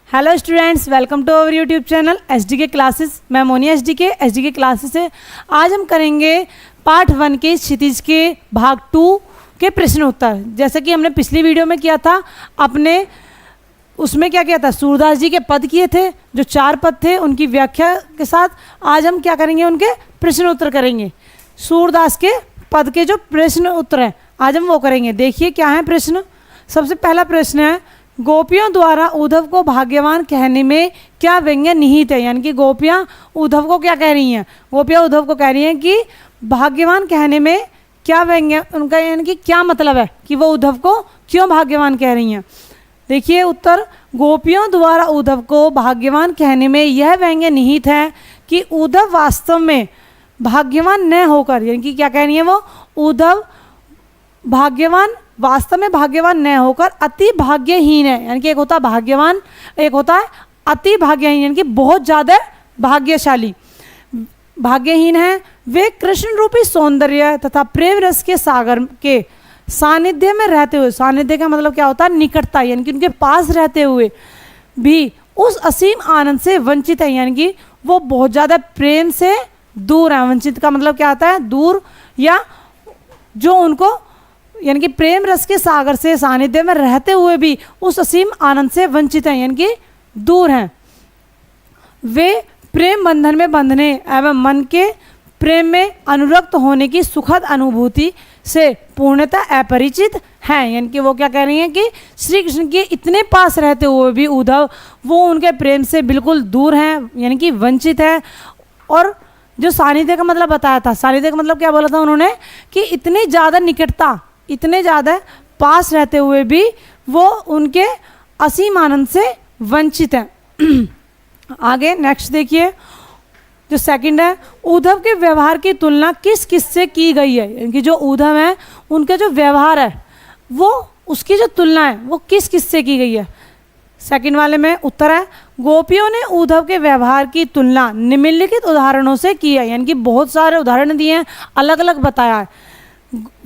Hello students, welcome to our YouTube channel SDK classes. मैं Moni SDK classes से आज हम करेंगे पार्ट 1 के क्षितिज के भाग 2 के प्रश्न उत्तर। जैसे कि हमने पिछली वीडियो में किया था, अपने उसमें क्या किया था, सूरदास जी के पद किए थे, जो 4 पद थे उनकी व्याख्या के साथ आज हम क्या करेंगे, उनके प्रश्न उत्तर करेंगे। सूरदास के पद के जो प्रश्न उत्तर हैं आज हम वो करेंगे। देखिए क्या है प्रश्न। सबसे पहला प्रश्न है, गोपियों द्वारा उद्धव को भाग्यवान कहने में क्या व्यंग्य निहित है। यानी कि गोपियाँ उद्धव को क्या कह रही हैं, गोपियाँ उद्धव को कह रही हैं कि भाग्यवान कहने में क्या व्यंग्य, उनका यानी कि क्या मतलब है कि वो उद्धव को क्यों भाग्यवान कह रही हैं। देखिए उत्तर, गोपियों द्वारा उद्धव को भाग्यवान कहने में यह व्यंग्य निहित है कि उद्धव वास्तव में भाग्यवान न होकर, यानी कि क्या कह रही है वो, उद्धव भाग्यवान वास्तव में भाग्यवान न होकर अति भाग्यहीन है। यानी कि एक होता है भाग्यवान, एक होता है अति भाग्यहीन, यानी कि बहुत ज़्यादा भाग्यशाली। भाग्यहीन है वे कृष्ण रूपी सौंदर्य तथा प्रेम रस के सागर के सानिध्य में रहते हुए, सानिध्य का मतलब क्या होता है, निकटता, यानी कि उनके पास रहते हुए भी उस असीम आनंद से वंचित है। यानी कि वो बहुत ज़्यादा प्रेम से दूर है। वंचित का मतलब क्या आता है, दूर, या जो उनको यानी कि प्रेम रस के सागर से सानिध्य में रहते हुए भी उस असीम आनंद से वंचित हैं, यानी कि दूर हैं। वे प्रेम बंधन में बंधने एवं मन के प्रेम में अनुरक्त होने की सुखद अनुभूति से पूर्णतः अपरिचित हैं। यानी कि वो क्या कह रही हैं कि श्री कृष्ण के इतने पास रहते हुए भी उद्धव वो उनके प्रेम से बिल्कुल दूर हैं, यानी कि वंचित है। और जो सानिध्य का मतलब बताया था, सानिध्य का मतलब क्या बोला था उन्होंने कि इतनी ज़्यादा निकटता, इतने ज़्यादा पास रहते हुए भी वो उनके असीम आनंद से वंचित हैं। आगे नेक्स्ट देखिए, जो सेकंड है, उद्धव के व्यवहार की तुलना किस किस से की गई है। यानी कि जो उद्धव है उनका जो व्यवहार है वो, उसकी जो तुलना है वो किस किस से की गई है। सेकंड वाले में उत्तर है, गोपियों ने उद्धव के व्यवहार की तुलना निम्नलिखित उदाहरणों से की है। यानी कि बहुत सारे उदाहरण दिए हैं, अलग अलग बताया है।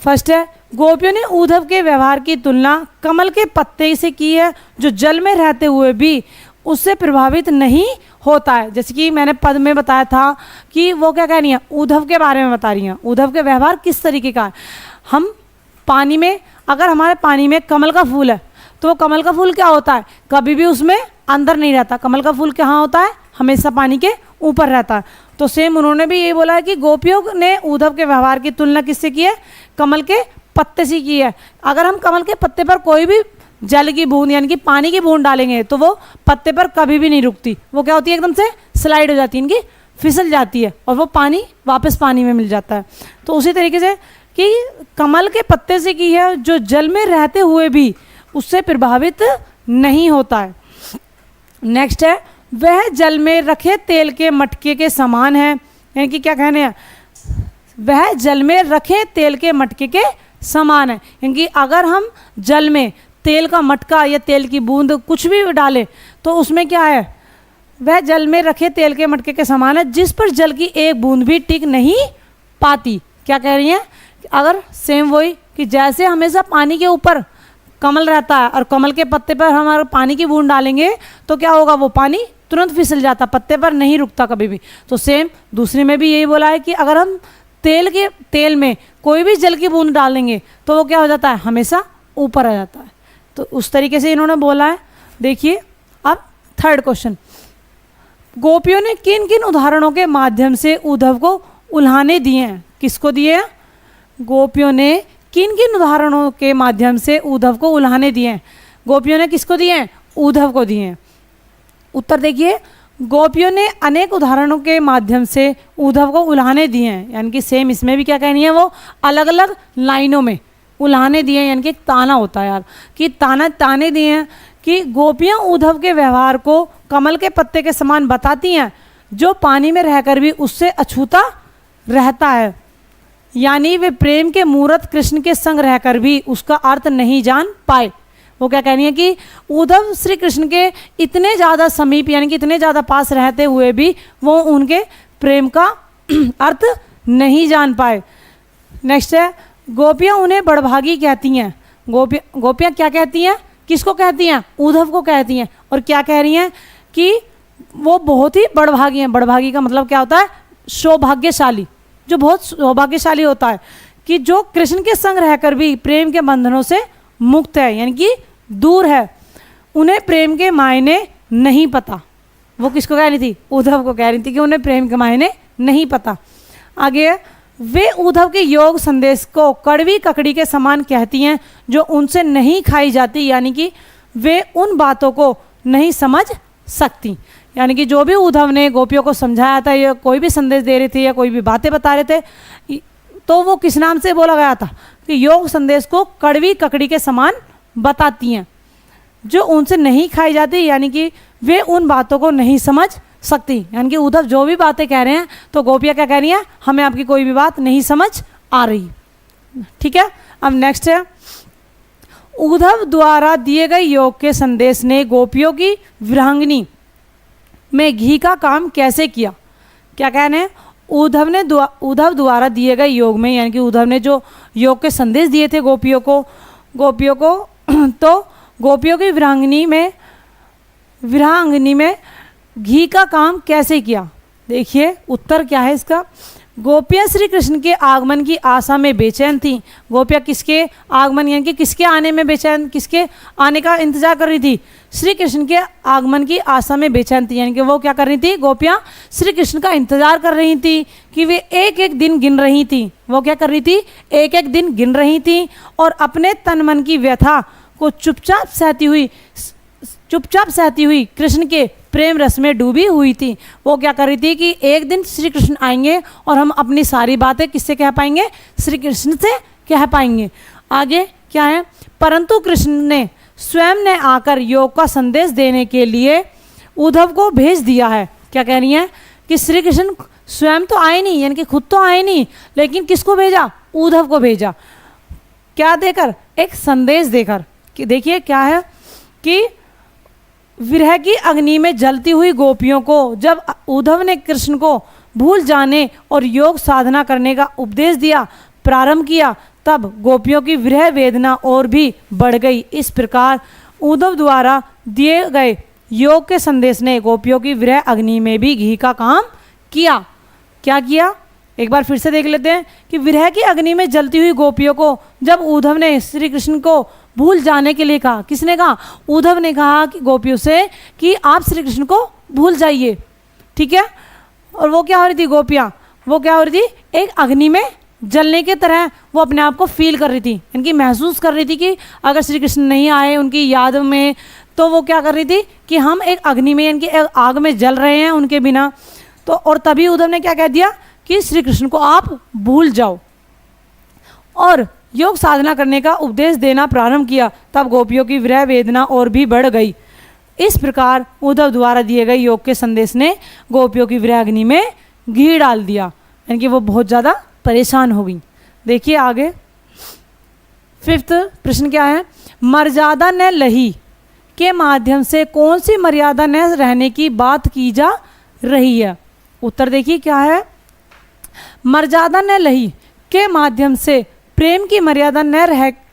फर्स्ट है, गोपियों ने उद्धव के व्यवहार की तुलना कमल के पत्ते से की है, जो जल में रहते हुए भी उससे प्रभावित नहीं होता है। जैसे कि मैंने पद में बताया था कि वो क्या कह रही हैं, उद्धव के बारे में बता रही हैं, उद्धव के व्यवहार किस तरीके का है। हम पानी में, अगर हमारे पानी में कमल का फूल है तो वो कमल का फूल क्या होता है, कभी भी उसमें अंदर नहीं रहता। कमल का फूल कहाँ होता है, हमेशा पानी के ऊपर रहता है। तो सेम उन्होंने भी यही बोला है कि गोपियों ने उद्धव के व्यवहार की तुलना किससे की है, कमल के पत्ते से की है। अगर हम कमल के पत्ते पर कोई भी जल की बूंद यानी कि पानी की बूंद डालेंगे तो वो पत्ते पर कभी भी नहीं रुकती, वो क्या होती है, एकदम से स्लाइड हो जाती है, इनकी फिसल जाती है और वो पानी वापस पानी में मिल जाता है। तो उसी तरीके से कि कमल के पत्ते से की है, जो जल में रहते हुए भी उससे प्रभावित नहीं होता है। नेक्स्ट है, वह जल में रखे तेल के मटके के समान है। यानी कि क्या कहने हैं, वह जल में रखे तेल के मटके के समान है। क्योंकि अगर हम जल में तेल का मटका या तेल की बूंद कुछ भी डालें तो उसमें क्या है, वह जल में रखे तेल के मटके के समान है, जिस पर जल की एक बूंद भी टिक नहीं पाती। क्या कह रही हैं, अगर सेम वही कि जैसे हमेशा पानी के ऊपर कमल रहता है और कमल के पत्ते पर हम पानी की बूंद डालेंगे तो क्या होगा, वो पानी तुरंत फिसल जाता, पत्ते पर नहीं रुकता कभी भी। तो सेम दूसरे में भी यही बोला है कि अगर हम तेल में कोई भी जल की बूंद डालेंगे तो वो क्या हो जाता है, हमेशा ऊपर आ जाता है। तो उस तरीके से इन्होंने बोला है। देखिए अब थर्ड क्वेश्चन, गोपियों ने किन किन उदाहरणों के माध्यम से उद्धव को उल्हाने दिए हैं। किसको दिए हैं, गोपियों ने किन किन उदाहरणों के माध्यम से उद्धव को उल्हाने दिए हैं। गोपियों ने किसको दिए हैं, उद्धव को दिए हैं। उत्तर देखिए, गोपियों ने अनेक उदाहरणों के माध्यम से उद्धव को उल्हाने दिए हैं। यानी कि सेम इसमें भी क्या कहनी है, वो अलग अलग लाइनों में उल्हाने दिए हैं। यानी कि एक ताना होता है यार, कि ताने दिए हैं कि गोपियाँ उद्धव के व्यवहार को कमल के पत्ते के समान बताती हैं, जो पानी में रहकर भी उससे अछूता रहता है। यानी वे प्रेम के मूर्त कृष्ण के संग रहकर भी उसका अर्थ नहीं जान पाए। वो क्या कहनी है कि उद्धव श्री कृष्ण के इतने ज़्यादा समीप यानी कि इतने ज़्यादा पास रहते हुए भी वो उनके प्रेम का अर्थ नहीं जान पाए। नेक्स्ट है, गोपियाँ उन्हें बड़भागी कहती हैं। गोपियाँ क्या कहती हैं किसको कहती हैं? उद्धव को कहती हैं। और क्या कह रही हैं कि वो बहुत ही बड़भागी हैं। बड़भागी का मतलब क्या होता है? सौभाग्यशाली, जो बहुत सौभाग्यशाली होता है, कि जो कृष्ण के संग रहकर भी प्रेम के बंधनों से मुक्त है, यानी कि दूर है। उन्हें प्रेम के मायने नहीं पता। वो किसको कह रही थी? उद्धव को कह रही थी कि उन्हें प्रेम के मायने नहीं पता। आगे, वे उद्धव के योग संदेश को कड़वी ककड़ी के समान कहती हैं जो उनसे नहीं खाई जाती, यानी कि वे उन बातों को नहीं समझ सकती। यानी कि जो भी उद्धव ने गोपियों को समझाया था, या कोई भी संदेश दे रहे थे, या कोई भी बातें बता रहे थे, तो वो किस नाम से बोला गया था? कि योग संदेश को कड़वी ककड़ी के समान बताती हैं जो उनसे नहीं खाई जाती, यानी कि वे उन बातों को नहीं समझ सकती। यानी कि उद्धव जो भी बातें कह रहे हैं तो गोपियाँ क्या कह रही हैं? हमें आपकी कोई भी बात नहीं समझ आ रही। ठीक है, अब नेक्स्ट है, उद्धव द्वारा दिए गए योग के संदेश ने गोपियों की विरहांगिनी में घी का काम कैसे किया? क्या कहने हैं? उद्धव द्वारा दिए गए योग में, यानी कि उद्धव ने जो योग के संदेश दिए थे गोपियों को तो गोपियों की विरहांगिनी में घी का काम कैसे किया? देखिए उत्तर क्या है इसका। गोपियाँ श्री कृष्ण के आगमन की आशा में बेचैन थीं। गोपियाँ किसके आगमन, यानी कि किसके आने में बेचैन, किसके आने का इंतजार कर रही थी? श्री कृष्ण के आगमन की आशा में बेचैन थी। यानी कि वो क्या कर रही थी? गोपियाँ श्री कृष्ण का इंतजार कर रही थी, कि वे एक एक दिन गिन रही थी। वो क्या कर रही थी? एक एक दिन गिन रही थी, और अपने तन मन की व्यथा को चुपचाप सहती हुई कृष्ण के प्रेम रस में डूबी हुई थी। वो क्या कर रही थी? कि एक दिन श्री कृष्ण आएंगे और हम अपनी सारी बातें किससे कह पाएंगे? श्री कृष्ण से कह पाएंगे। आगे क्या है? परंतु कृष्ण ने स्वयं ने आकर योग का संदेश देने के लिए उद्धव को भेज दिया है। क्या कह रही हैं? कि श्री कृष्ण स्वयं तो आए नहीं, यानी कि खुद तो आए नहीं, लेकिन किसको भेजा? उद्धव को भेजा। क्या देकर? एक संदेश देकर। कि देखिए क्या है कि विरह की अग्नि में जलती हुई गोपियों को जब उद्धव ने कृष्ण को भूल जाने और योग साधना करने का उपदेश दिया, प्रारंभ किया, तब गोपियों की विरह वेदना और भी बढ़ गई। इस प्रकार उद्धव द्वारा दिए गए योग के संदेश ने गोपियों की विरह अग्नि में भी घी का काम किया। क्या किया? एक बार फिर से देख लेते हैं कि विरह की अग्नि में जलती हुई गोपियों को जब उद्धव ने श्री कृष्ण को भूल जाने के लिए कहा, किसने कहा? उद्धव ने कहा कि गोपियों से कि आप श्री कृष्ण को भूल जाइए। ठीक है, और वो क्या हो रही थी? गोपियाँ वो क्या हो रही थी? एक अग्नि में जलने के तरह वो अपने आप को फील कर रही थी, इनकी महसूस कर रही थी कि अगर श्री कृष्ण नहीं आए उनकी याद में, तो वो क्या कर रही थी कि हम एक अग्नि में, यानी कि एक आग में जल रहे हैं उनके बिना। तो और तभी उद्धव ने क्या कह दिया कि श्री कृष्ण को आप भूल जाओ, और योग साधना करने का उपदेश देना प्रारंभ किया। तब गोपियों की विरह वेदना और भी बढ़ गई। इस प्रकार उद्धव द्वारा दिए गए योग के संदेश ने गोपियों की विरह अग्नि में घी डाल दिया, यानी कि वो बहुत ज़्यादा परेशान हो गई। देखिए आगे 5th प्रश्न क्या है? मर्यादा न लही के माध्यम से कौन सी मर्यादा न रहने की बात की जा रही है? उत्तर देखिए क्या है। मर्यादा न लही के माध्यम से प्रेम की मर्यादा न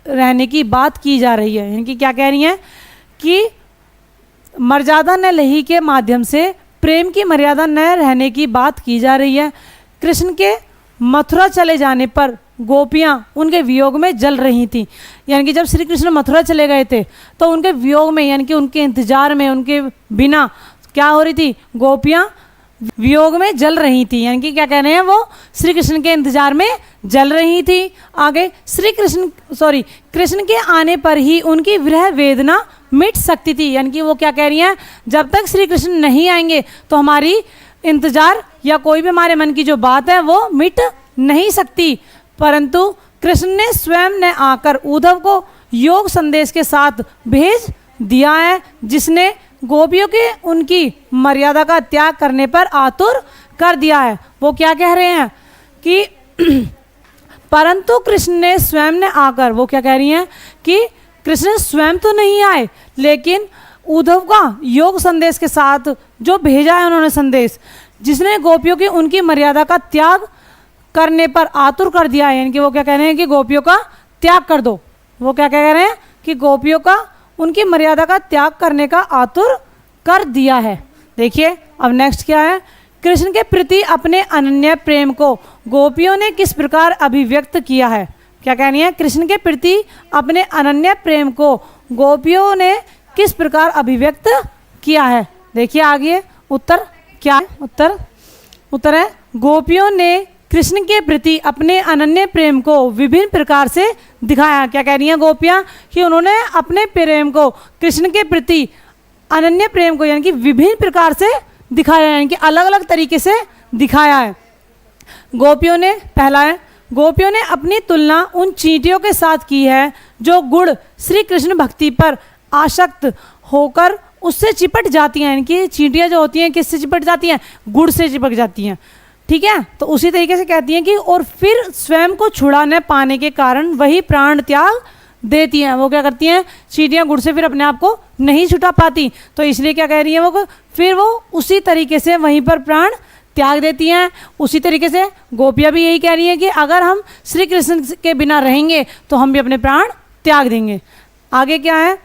रहने की बात की जा रही है। यानी कि क्या कह रही हैं कि मर्यादा न लही के माध्यम से प्रेम की मर्यादा न रहने की बात की जा रही है। कृष्ण के मथुरा चले जाने पर गोपियाँ उनके वियोग में जल रही थीं। यानी कि जब श्री कृष्ण मथुरा चले गए थे तो उनके वियोग में, यानी कि उनके इंतजार में, उनके बिना क्या हो रही थी? गोपियाँ वियोग में जल रही थी। यानी कि क्या कह रहे हैं? वो श्री कृष्ण के इंतजार में जल रही थी। आगे कृष्ण के आने पर ही उनकी विरह वेदना मिट सकती थी। यानी कि वो क्या कह रही हैं? जब तक श्री कृष्ण नहीं आएंगे तो हमारी इंतजार या कोई भी हमारे मन की जो बात है वो मिट नहीं सकती। परंतु कृष्ण ने स्वयं ने आकर उद्धव को योग संदेश के साथ भेज दिया है, जिसने गोपियों के उनकी मर्यादा का त्याग करने पर आतुर कर दिया है। वो क्या कह रहे हैं कि परंतु कृष्ण ने स्वयं ने आकर, वो क्या कह रही हैं कि कृष्ण स्वयं तो नहीं आए, लेकिन उद्धव का योग संदेश के साथ जो भेजा है उन्होंने संदेश, जिसने गोपियों की उनकी मर्यादा का त्याग करने पर आतुर कर दिया है। यानी कि वो क्या कह रहे हैं कि गोपियों का त्याग कर दो। वो क्या कह रहे हैं कि गोपियों का उनकी मर्यादा का त्याग करने का आतुर कर दिया है। देखिए अब नेक्स्ट क्या है, कृष्ण के प्रति अपने अनन्य प्रेम को गोपियों ने किस प्रकार अभिव्यक्त किया है। क्या कहनी है, कृष्ण के प्रति अपने अनन्य प्रेम को गोपियों ने किस प्रकार अभिव्यक्त किया है। देखिए आगे उत्तर क्या है, उत्तर है गोपियों ने कृष्ण के प्रति अपने अनन्य प्रेम को विभिन्न प्रकार से दिखाया। क्या कह रही हैं गोपियाँ कि उन्होंने अपने प्रेम को कृष्ण के प्रति अनन्य प्रेम को यानी कि विभिन्न प्रकार से दिखाया, यानी कि अलग अलग तरीके से दिखाया है। गोपियों ने, पहला है गोपियों ने अपनी तुलना उन चींटियों के साथ की है जो गुड़ श्री कृष्ण भक्ति पर आसक्त होकर उससे चिपट जाती हैं। यानी कि चींटियाँ जो होती हैं किससे चिपट जाती हैं, गुड़ से चिपक जाती हैं। ठीक है, तो उसी तरीके से कहती हैं कि और फिर स्वयं को छुड़ा न पाने के कारण वही प्राण त्याग देती हैं। वो क्या करती हैं, चींटियाँ गुड़ से फिर अपने आप को नहीं छुटा पाती, तो इसलिए क्या कह रही हैं वो, फिर वो उसी तरीके से वहीं पर प्राण त्याग देती हैं। उसी तरीके से गोपियाँ भी यही कह रही हैं कि अगर हम श्री कृष्ण के बिना रहेंगे तो हम भी अपने प्राण त्याग देंगे। आगे क्या है,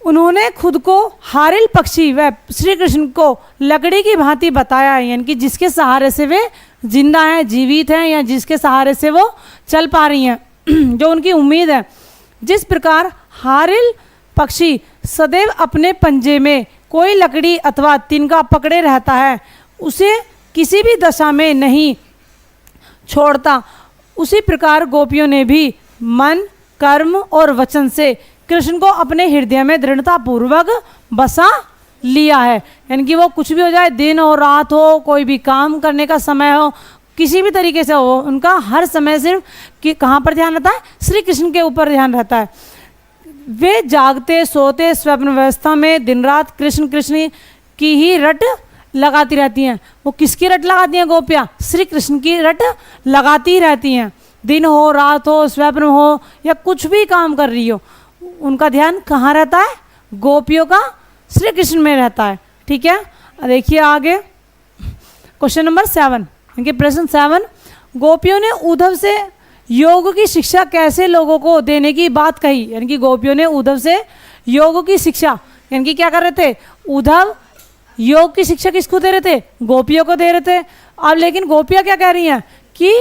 उन्होंने खुद को हारिल पक्षी व श्री कृष्ण को लकड़ी की भांति बताया है, यानी कि जिसके सहारे से वे जिंदा हैं, जीवित हैं, या जिसके सहारे से वो चल पा रही हैं, जो उनकी उम्मीद है। जिस प्रकार हारिल पक्षी सदैव अपने पंजे में कोई लकड़ी अथवा तिनका पकड़े रहता है, उसे किसी भी दशा में नहीं छोड़ता, उसी प्रकार गोपियों ने भी मन, कर्म और वचन से कृष्ण को अपने हृदय में दृढ़ता पूर्वक बसा लिया है। यानी कि वो कुछ भी हो जाए, दिन हो रात हो, कोई भी काम करने का समय हो, किसी भी तरीके से हो, उनका हर समय सिर्फ कि कहाँ पर ध्यान रहता है, श्री कृष्ण के ऊपर ध्यान रहता है। वे जागते सोते स्वप्न व्यवस्था में दिन रात कृष्ण कृष्ण की ही रट लगाती रहती हैं। वो किसकी रट लगाती हैं गोपियाँ, श्री कृष्ण की रट लगाती रहती हैं। दिन हो रात हो, स्वप्न हो, या कुछ भी काम कर रही हो, उनका ध्यान कहाँ रहता है, गोपियों का श्री कृष्ण में रहता है। ठीक है, देखिए आगे क्वेश्चन नंबर 7, इनके प्रश्न 7, गोपियों ने उद्धव से योग की शिक्षा कैसे लोगों को देने की बात कही। यानी कि गोपियों ने उद्धव से योग की शिक्षा, यानी कि क्या कर रहे थे, उद्धव योग की शिक्षा किसको दे रहे थे, गोपियों को दे रहे थे। अब लेकिन गोपियाँ क्या कह रही हैं कि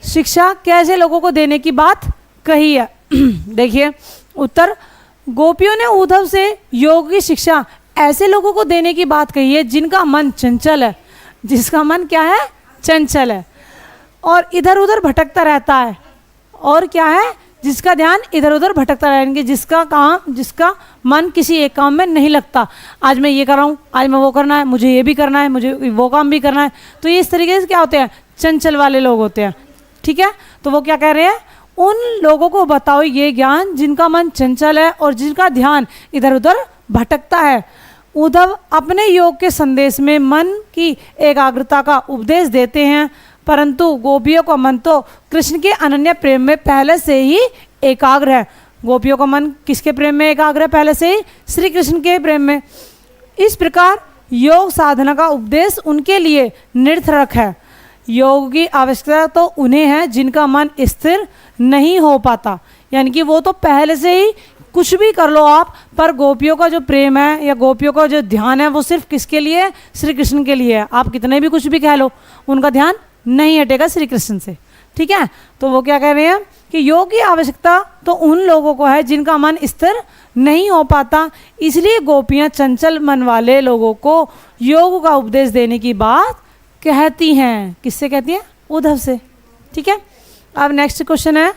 शिक्षा कैसे लोगों को देने की बात कही है। देखिए उत्तर, गोपियों ने उद्धव से योग की शिक्षा ऐसे लोगों को देने की बात कही है जिनका मन चंचल है, जिसका मन क्या है, चंचल है, और इधर उधर भटकता रहता है, और क्या है, जिसका ध्यान इधर उधर भटकता रहेंगे, जिसका मन किसी एक काम में नहीं लगता। आज मैं ये कर रहा हूँ, आज मैं वो करना है, मुझे ये भी करना है, मुझे वो काम भी करना है, तो ये इस तरीके से क्या होते हैं, चंचल वाले लोग होते हैं। ठीक है, तो वो क्या कह रहे हैं, उन लोगों को बताओ ये ज्ञान जिनका मन चंचल है और जिनका ध्यान इधर उधर भटकता है। उद्धव अपने योग के संदेश में मन की एकाग्रता का उपदेश देते हैं, परंतु गोपियों का मन तो कृष्ण के अनन्य प्रेम में पहले से ही एकाग्र है। गोपियों का मन किसके प्रेम में एकाग्र है, पहले से ही श्री कृष्ण के प्रेम में। इस प्रकार योग साधना का उपदेश उनके लिए निरर्थक है। योग की आवश्यकता तो उन्हें है जिनका मन स्थिर नहीं हो पाता, यानी कि वो तो पहले से ही कुछ भी कर लो आप, पर गोपियों का जो प्रेम है या गोपियों का जो ध्यान है वो सिर्फ किसके लिए है, श्री कृष्ण के लिए है। आप कितने भी कुछ भी कह लो, उनका ध्यान नहीं हटेगा श्री कृष्ण से। ठीक है, तो वो क्या कह रहे हैं कि योग की आवश्यकता तो उन लोगों को है जिनका मन स्थिर नहीं हो पाता, इसलिए गोपियाँ चंचल मन वाले लोगों को योग का उपदेश देने की बात कहती हैं। किससे कहती हैं, उद्धव से। ठीक है, अब नेक्स्ट क्वेश्चन है,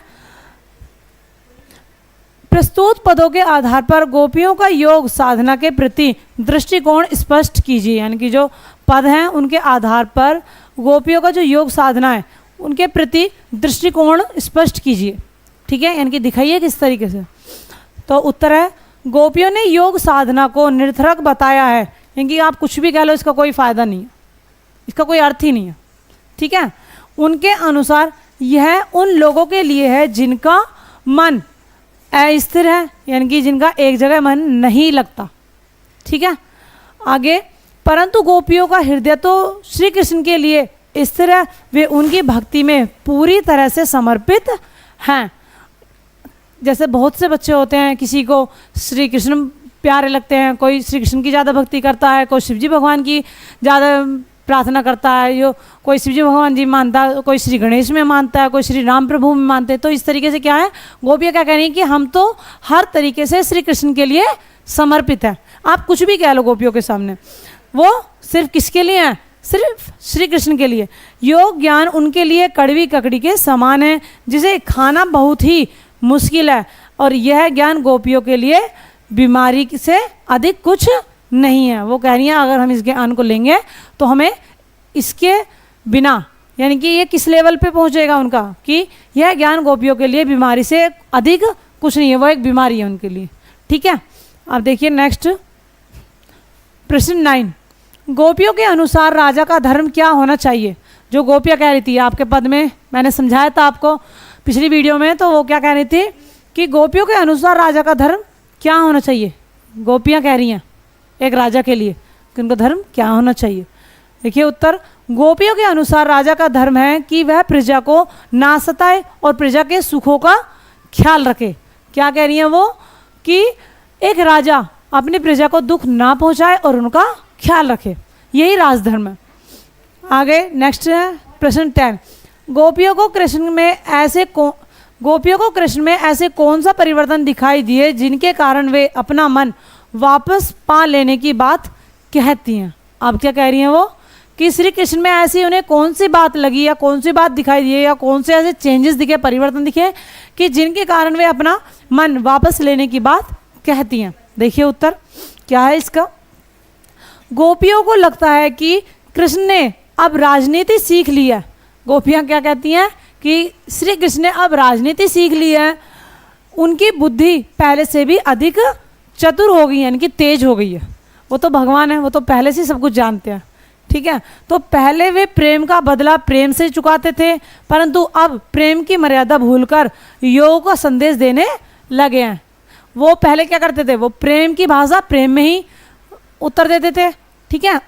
प्रस्तुत पदों के आधार पर गोपियों का योग साधना के प्रति दृष्टिकोण स्पष्ट कीजिए। यानी कि जो पद हैं उनके आधार पर गोपियों का जो योग साधना है उनके प्रति दृष्टिकोण स्पष्ट कीजिए। ठीक है, यानी कि दिखाइए किस तरीके से। तो उत्तर है, गोपियों ने योग साधना को निरर्थक बताया है, यानी कि आप कुछ भी कह लो इसका कोई फायदा नहीं है, इसका कोई अर्थ ही नहीं है। ठीक है, उनके अनुसार यह उन लोगों के लिए है जिनका मन अस्थिर है, यानी कि जिनका एक जगह मन नहीं लगता। ठीक है, आगे, परंतु गोपियों का हृदय तो श्री कृष्ण के लिए स्थिर है, वे उनकी भक्ति में पूरी तरह से समर्पित हैं। जैसे बहुत से बच्चे होते हैं, किसी को श्री कृष्ण प्यारे लगते हैं, कोई श्री कृष्ण की ज़्यादा भक्ति करता है, कोई शिवजी भगवान की ज़्यादा प्रार्थना करता है, जो कोई शिवजी भगवान जी मानता है, कोई श्री गणेश में मानता है, कोई श्री राम प्रभु में मानते हैं। तो इस तरीके से क्या है, गोपियाँ क्या कह रही हैं कि हम तो हर तरीके से श्री कृष्ण के लिए समर्पित है। आप कुछ भी कह लो गोपियों के सामने, वो सिर्फ किसके लिए है, सिर्फ श्री कृष्ण के लिए। योग ज्ञान उनके लिए कड़वी ककड़ी के समान है, जिसे खाना बहुत ही मुश्किल है, और यह ज्ञान गोपियों के लिए बीमारी से अधिक कुछ नहीं है। वो कह रही हैं अगर हम इस ज्ञान को लेंगे तो हमें इसके बिना, यानी कि ये किस लेवल पे पहुंचेगा उनका, कि यह ज्ञान गोपियों के लिए बीमारी से अधिक कुछ नहीं है, वो एक बीमारी है उनके लिए। ठीक है, अब देखिए नेक्स्ट प्रश्न 9, गोपियों के अनुसार राजा का धर्म क्या होना चाहिए। जो गोपियाँ कह रही थी, आपके पद में मैंने समझाया था आपको पिछली वीडियो में, तो वो क्या कह रही थी कि गोपियों के अनुसार राजा का धर्म क्या होना चाहिए। गोपियाँ कह रही हैं एक राजा के लिए कि उनका धर्म क्या होना चाहिए। देखिए उत्तर, गोपियों के अनुसार राजा का धर्म है कि वह प्रजा को ना सताए और प्रजा के सुखों का ख्याल रखे। क्या कह रही हैं वो, कि एक राजा अपनी प्रजा को दुख ना पहुंचाए और उनका ख्याल रखे, यही राजधर्म है। आगे नेक्स्ट है प्रश्न 10, गोपियों को कृष्ण में ऐसे कौन सा परिवर्तन दिखाई दिए जिनके कारण वे अपना मन वापस पा लेने की बात कहती हैं। अब क्या कह रही हैं वो, कि श्री कृष्ण में ऐसी उन्हें कौन सी बात लगी या कौन सी बात दिखाई दी या कौन से ऐसे चेंजेस दिखे, परिवर्तन दिखे कि जिनके कारण वे अपना मन वापस लेने की बात कहती हैं। देखिए उत्तर क्या है इसका, गोपियों को लगता है कि कृष्ण ने अब राजनीति सीख ली है। गोपियाँ क्या कहती हैं कि श्री कृष्ण ने अब राजनीति सीख ली है, उनकी बुद्धि पहले से भी अधिक चतुर हो गई है, यानी कि तेज हो गई है। वो तो भगवान है, वो तो पहले से सब कुछ जानते हैं। ठीक है, तो पहले वे प्रेम का बदला प्रेम से चुकाते थे, परंतु अब प्रेम की मर्यादा भूलकर योग का संदेश देने लगे हैं। वो पहले क्या करते थे, वो प्रेम की भाषा प्रेम में ही उत्तर देते थे। ठीक है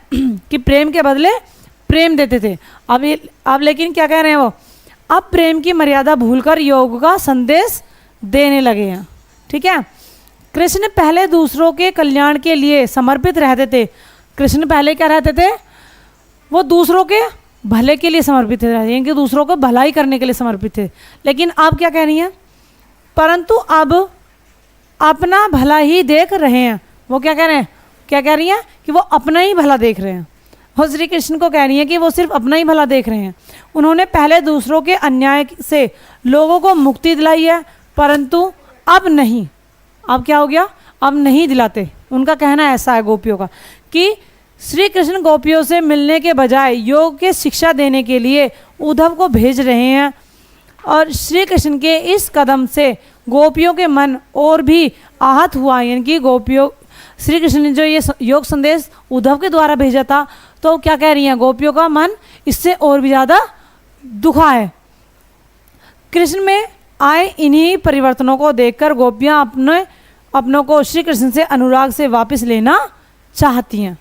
कि प्रेम के बदले प्रेम देते थे। अब लेकिन क्या कह रहे हैं वो, अब प्रेम की मर्यादा भूलकर योग का संदेश देने लगे हैं। ठीक है, कृष्ण पहले दूसरों के कल्याण के लिए समर्पित रहते थे। कृष्ण पहले क्या रहते थे, वो दूसरों के भले के लिए समर्पित थे, यानी कि दूसरों को भलाई करने के लिए समर्पित थे। लेकिन अब क्या कह रही हैं, परंतु अब अपना भला ही देख रहे हैं। वो क्या कह रहे हैं, क्या कह रही हैं कि वो अपना ही भला देख रहे हैं। और श्री कृष्ण को कह रही हैं कि वो सिर्फ अपना ही भला देख रहे हैं। उन्होंने पहले दूसरों के अन्याय से लोगों को मुक्ति दिलाई है, परंतु अब नहीं। अब क्या हो गया, अब नहीं दिलाते। उनका कहना ऐसा है गोपियों का कि श्री कृष्ण गोपियों से मिलने के बजाय योग की शिक्षा देने के लिए उद्धव को भेज रहे हैं, और श्री कृष्ण के इस कदम से गोपियों के मन और भी आहत हुआ। यानी कि गोपियों, श्री कृष्ण ने जो ये योग संदेश उद्धव के द्वारा भेजा था, तो क्या कह रही हैं, गोपियों का मन इससे और भी ज़्यादा दुखा है। कृष्ण में आए इन्हीं परिवर्तनों को देखकर गोपियाँ अपनों को श्री कृष्ण से अनुराग से वापस लेना चाहती हैं।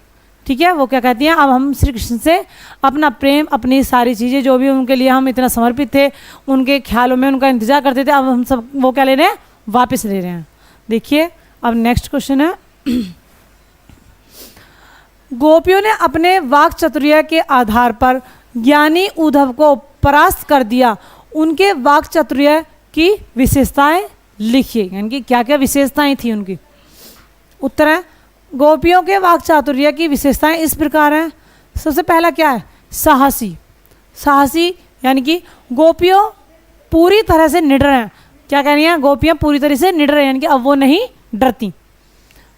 ठीक है, वो क्या कहती हैं, अब हम श्री कृष्ण से अपना प्रेम, अपनी सारी चीज़ें जो भी उनके लिए हम इतना समर्पित थे, उनके ख्यालों में उनका इंतजार करते थे, अब हम सब वो क्या ले रहे हैं, वापस ले रहे हैं। देखिए अब नेक्स्ट क्वेश्चन है, गोपियों ने अपने वाक चातुर्य के आधार पर ज्ञानी उद्धव को परास्त कर दिया। उनके वाक चातुर्य की विशेषताएं लिखिए, यानी कि क्या क्या विशेषताएं थी उनकी। उत्तर है, गोपियों के वाक चातुर्य की विशेषताएं इस प्रकार हैं। सबसे पहला क्या है, साहसी। साहसी यानी कि गोपियों पूरी तरह से निडर हैं। क्या कह रही हैं, गोपियाँ पूरी तरह से निडर हैं, यानी कि अब वो नहीं डरती।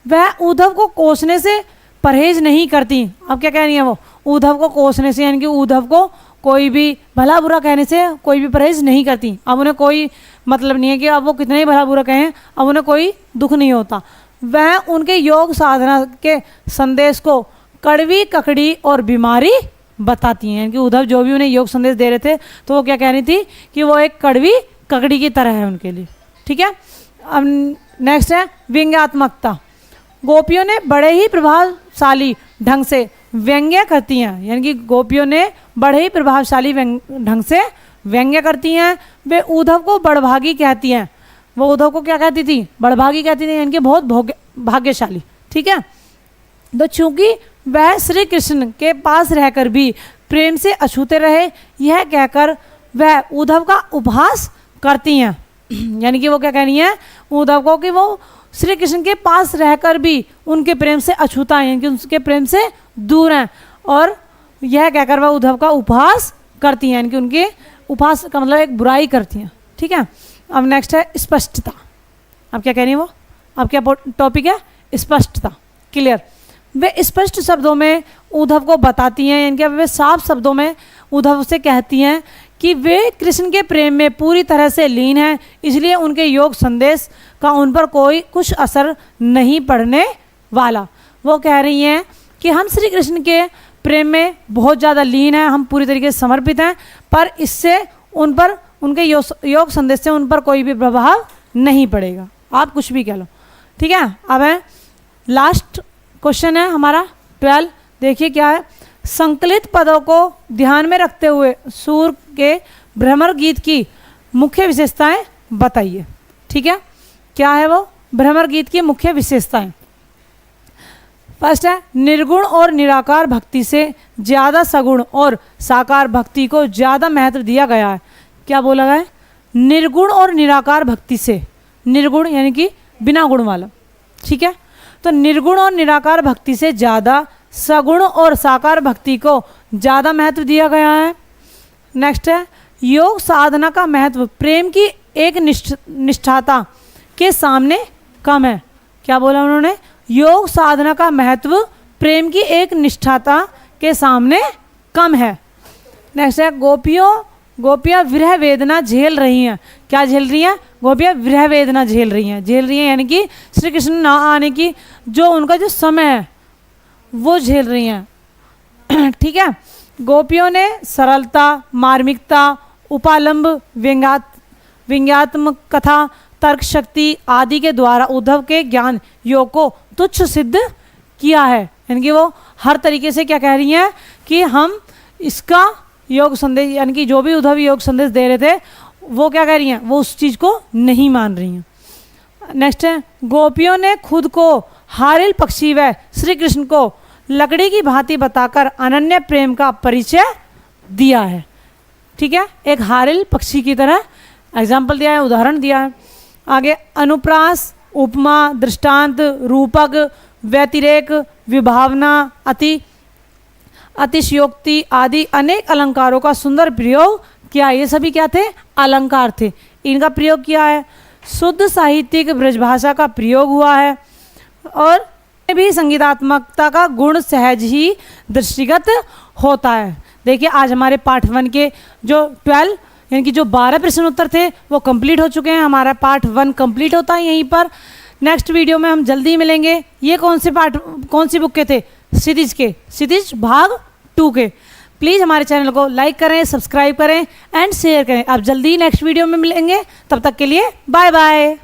वह उद्धव को कोसने से परहेज नहीं करती। अब क्या कह रही हैं, वो उद्धव को कोसने से, यानी कि उद्धव को कोई भी भला बुरा कहने से कोई भी परहेज नहीं करती। अब उन्हें कोई मतलब नहीं है कि अब वो कितने ही भला बुरा कहें, अब उन्हें कोई दुख नहीं होता। वह उनके योग साधना के संदेश को कड़वी ककड़ी और बीमारी बताती हैं। यानी कि उद्धव जो भी उन्हें योग संदेश दे रहे थे, तो वो क्या कह रही थी कि वो एक कड़वी ककड़ी की तरह है उनके लिए। ठीक है, अब नेक्स्ट है व्यंग्यात्मकता। गोपियों ने बड़े ही प्रभावशाली ढंग से व्यंग्य करती हैं, यानी कि गोपियों ने बड़े ही प्रभावशाली ढंग से व्यंग्य करती हैं। वे उद्धव को बड़भागी कहती हैं। वो उद्धव को क्या कहती थी, बड़भागी कहती थी, यानी कि बहुत भाग्यशाली। ठीक है, तो चूंकि वह श्री कृष्ण के पास रहकर भी प्रेम से अछूते रहे, यह कहकर वह उद्धव का उपहास करती हैं। यानी कि वो क्या कह रही हैं उद्धव को कि वो श्री कृष्ण के पास रहकर भी उनके प्रेम से अछूता है, यानी कि उनके प्रेम से दूर हैं, और यह कहकर वह उद्धव का उपहास करती हैं, यानी कि उनके उपहास का मतलब एक बुराई करती हैं। ठीक है, अब नेक्स्ट है स्पष्टता। अब क्या कह रही है वो, अब क्या टॉपिक है, स्पष्टता, क्लियर। वे स्पष्ट शब्दों में उद्धव को बताती हैं, यानी कि वे साफ शब्दों में उद्धव से कहती हैं कि वे कृष्ण के प्रेम में पूरी तरह से लीन हैं, इसलिए उनके योग संदेश का उन पर कोई कुछ असर नहीं पड़ने वाला। वो कह रही हैं कि हम श्री कृष्ण के प्रेम में बहुत ज़्यादा लीन हैं, हम पूरी तरीके से समर्पित हैं, पर इससे उन पर उनके योग संदेश से उन पर कोई भी प्रभाव नहीं पड़ेगा। आप कुछ भी कह लो। ठीक है, अब है लास्ट क्वेश्चन है हमारा 12। देखिए क्या है, संकलित पदों को ध्यान में रखते हुए सूर के भ्रमर गीत की मुख्य विशेषताएं बताइए। ठीक है, क्या है वो भ्रमर गीत की मुख्य विशेषताएं। फर्स्ट है, निर्गुण और निराकार भक्ति से ज़्यादा सगुण और साकार भक्ति को ज़्यादा महत्व दिया गया है। क्या बोला गया है, निर्गुण और निराकार भक्ति से, निर्गुण यानी कि बिना गुण वाला। ठीक है, तो निर्गुण और निराकार भक्ति से ज़्यादा सगुण और साकार भक्ति को ज़्यादा महत्व दिया गया है। नेक्स्ट है, योग साधना का महत्व प्रेम की एक निष्ठाता के सामने कम है। क्या बोला उन्होंने, योग साधना का महत्व प्रेम की एक निष्ठाता के सामने कम है। नेक्स्ट है, गोपियाँ विरह वेदना झेल रही हैं। क्या झेल रही हैं, गोपियाँ विरह वेदना झेल रही हैं यानी कि श्री कृष्ण ना आने की जो उनका जो समय है वो झेल रही हैं। ठीक है, गोपियों ने सरलता, मार्मिकता, उपालंब, व्यंग्यात्मक कथा, तर्क शक्ति आदि के द्वारा उद्धव के ज्ञान योग को तुच्छ सिद्ध किया है। यानी कि वो हर तरीके से क्या कह रही हैं कि हम इसका योग संदेश, यानी कि जो भी उद्धव योग संदेश दे रहे थे वो क्या कह रही हैं, वो उस चीज़ को नहीं मान रही हैं। नेक्स्ट है, गोपियों ने खुद को हारिल पक्षी व श्री कृष्ण को लकड़ी की भांति बताकर अनन्य प्रेम का परिचय दिया है। ठीक है, एक हारिल पक्षी की तरह एग्जाम्पल दिया है, उदाहरण दिया है। आगे अनुप्रास, उपमा, दृष्टांत, रूपक, व्यतिरेक, विभावना, अतिशयोक्ति आदि अनेक अलंकारों का सुंदर प्रयोग किया। ये सभी क्या थे, अलंकार थे, इनका प्रयोग किया है। शुद्ध साहित्यिक ब्रजभाषा का प्रयोग हुआ है, और भी संगीतात्मकता का गुण सहज ही दृष्टिगत होता है। देखिए आज हमारे पार्ट 1 के जो 12 यानी कि जो 12 प्रश्न उत्तर थे वो कंप्लीट हो चुके हैं। हमारा पार्ट 1 कंप्लीट होता है यहीं पर। नेक्स्ट वीडियो में हम जल्दी मिलेंगे। ये कौन सी बुक के थे, क्षितिज भाग 2 के। प्लीज़ हमारे चैनल को लाइक करें, सब्सक्राइब करें एंड शेयर करें। अब जल्दी नेक्स्ट वीडियो में मिलेंगे, तब तक के लिए बाय बाय।